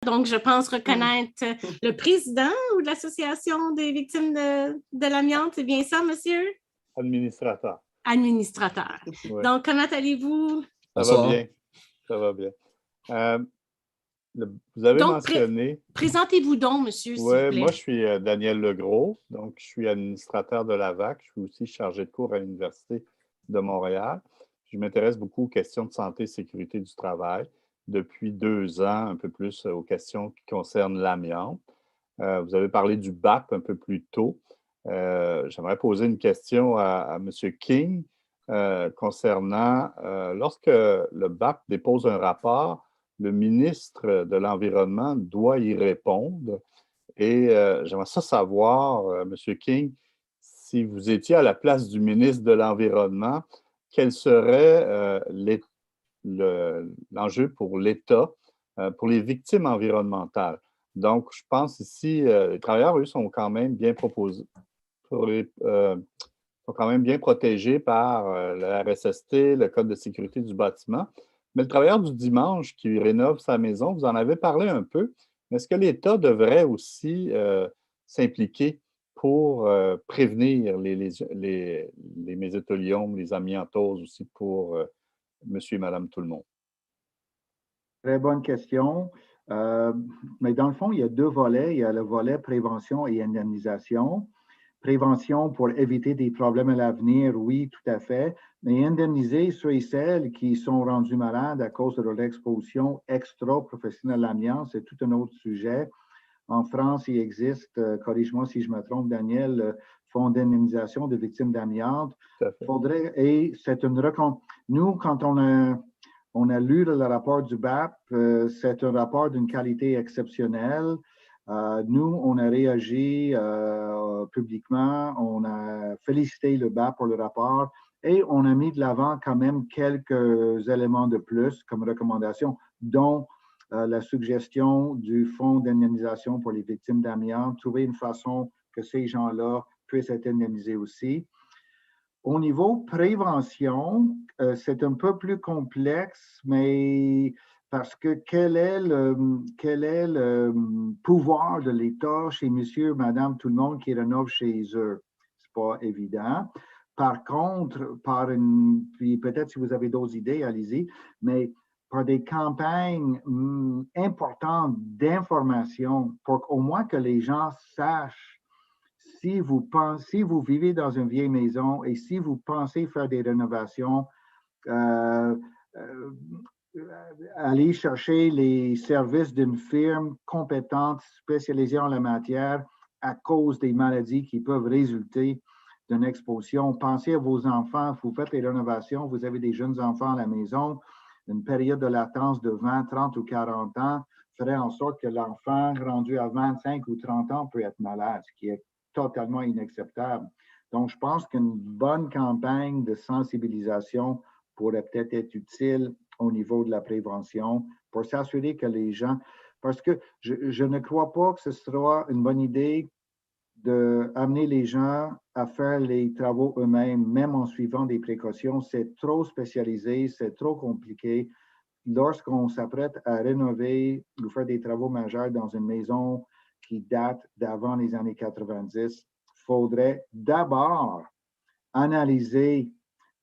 Donc, je pense reconnaître le président ou de l'Association des victimes de l'amiante. C'est bien ça, monsieur? Administrateur. Administrateur. Ouais. Donc, comment allez-vous? Ça va bien. Ça va bien. Vous avez mentionné... Présentez-vous donc, monsieur, s'il vous plaît. Moi, je suis Daniel Legros. Donc, je suis administrateur de l'AVAC. Je suis aussi chargé de cours à l'Université de Montréal. Je m'intéresse beaucoup aux questions de santé et sécurité du travail. Depuis 2 ans, un peu plus aux questions qui concernent l'amiante. Vous avez parlé du BAP un peu plus tôt. J'aimerais poser une question à M. King concernant lorsque le BAP dépose un rapport, le ministre de l'Environnement doit y répondre. Et j'aimerais savoir, M. King, si vous étiez à la place du ministre de l'Environnement, quel serait l'enjeu pour l'État, pour les victimes environnementales. Donc, je pense ici, les travailleurs, eux, sont quand même bien proposés, sont quand même bien protégés par la RSST, le Code de sécurité du bâtiment. Mais le travailleur du dimanche qui rénove sa maison, vous en avez parlé un peu, mais est-ce que l'État devrait aussi s'impliquer pour prévenir les mésotéliomes, les amiantoses aussi pour monsieur et madame tout le monde? Très bonne question. Mais dans le fond, il y a 2 volets. Il y a le volet prévention et indemnisation. Prévention pour éviter des problèmes à l'avenir, oui, tout à fait. Mais indemniser ceux et celles qui sont rendus malades à cause de leur exposition extra-professionnelle à l'amiante, c'est tout un autre sujet. En France, il existe, corrige-moi si je me trompe, Daniel, le Fonds d'indemnisation des victimes d'amiante. Et c'est une nous, quand on a lu le rapport du BAP, c'est un rapport d'une qualité exceptionnelle. Nous, on a réagi publiquement, on a félicité le BAP pour le rapport et on a mis de l'avant quand même quelques éléments de plus comme recommandation, dont la suggestion du Fonds d'indemnisation pour les victimes d'amiante, trouver une façon que ces gens-là puissent être indemnisés aussi. Au niveau prévention, c'est un peu plus complexe, mais parce que quel est le pouvoir de l'État chez monsieur, madame, tout le monde qui rénove chez eux? C'est pas évident. Par contre, puis peut-être si vous avez d'autres idées, allez-y, mais par des campagnes importantes d'information pour qu'au moins que les gens sachent si vous vivez dans une vieille maison et si vous pensez faire des rénovations, allez chercher les services d'une firme compétente spécialisée en la matière à cause des maladies qui peuvent résulter d'une exposition. Pensez à vos enfants, vous faites les rénovations, vous avez des jeunes enfants à la maison, une période de latence de 20, 30 ou 40 ans ferait en sorte que l'enfant rendu à 25 ou 30 ans peut être malade, ce qui est totalement inacceptable. Donc, je pense qu'une bonne campagne de sensibilisation pourrait peut-être être utile au niveau de la prévention pour s'assurer que les gens, parce que je ne crois pas que ce sera une bonne idée d'amener les gens à faire les travaux eux-mêmes, même en suivant des précautions. C'est trop spécialisé, c'est trop compliqué. Lorsqu'on s'apprête à rénover ou faire des travaux majeurs dans une maison qui date d'avant les années 90, il faudrait d'abord analyser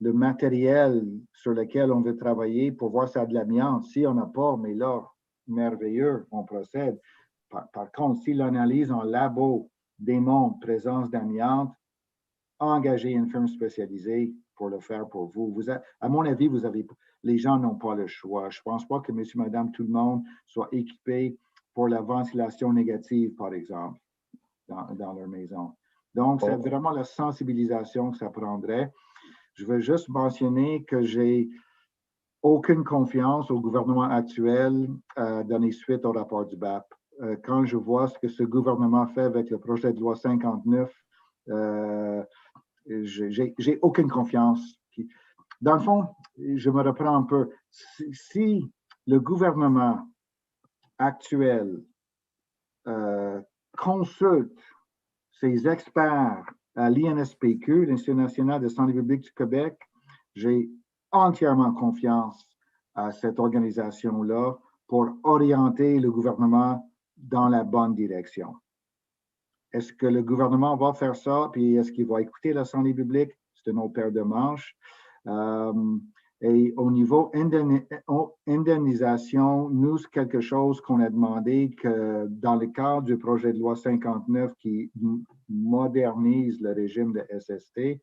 le matériel sur lequel on veut travailler pour voir si ça a de l'amiante. Si on n'a pas, mais là, merveilleux, on procède. Par contre, si l'analyse en labo démontre présence d'amiante, engagez une firme spécialisée pour le faire pour vous. À mon avis, les gens n'ont pas le choix. Je ne pense pas que monsieur, madame, tout le monde soit équipé pour la ventilation négative, par exemple, dans leur maison. Donc, c'est vraiment la sensibilisation que ça prendrait. Je veux juste mentionner que j'ai aucune confiance au gouvernement actuel à donner suite au rapport du BAP. Quand je vois ce que ce gouvernement fait avec le projet de loi 59, j'ai aucune confiance. Dans le fond, je me reprends un peu. Si le gouvernement actuel consulte ses experts à l'INSPQ, l'Institut national de santé publique du Québec, j'ai entièrement confiance à cette organisation-là pour orienter le gouvernement dans la bonne direction. Est-ce que le gouvernement va faire ça, puis est-ce qu'il va écouter la santé publique? C'est une autre paire de manches. Et au niveau indemnisation, nous, c'est quelque chose qu'on a demandé que dans le cadre du projet de loi 59 qui modernise le régime de SST,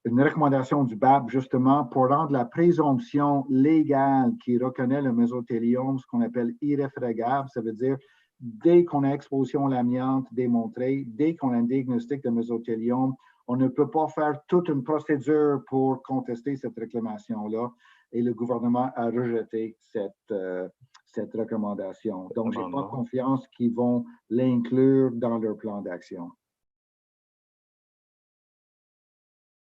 une recommandation du BAP, justement, pour rendre la présomption légale qui reconnaît le mésothéliome, ce qu'on appelle irréfragable, ça veut dire dès qu'on a exposition à l'amiante démontrée, dès qu'on a un diagnostic de mésothéliome, on ne peut pas faire toute une procédure pour contester cette réclamation-là. Et le gouvernement a rejeté cette recommandation. Donc, je n'ai pas confiance qu'ils vont l'inclure dans leur plan d'action.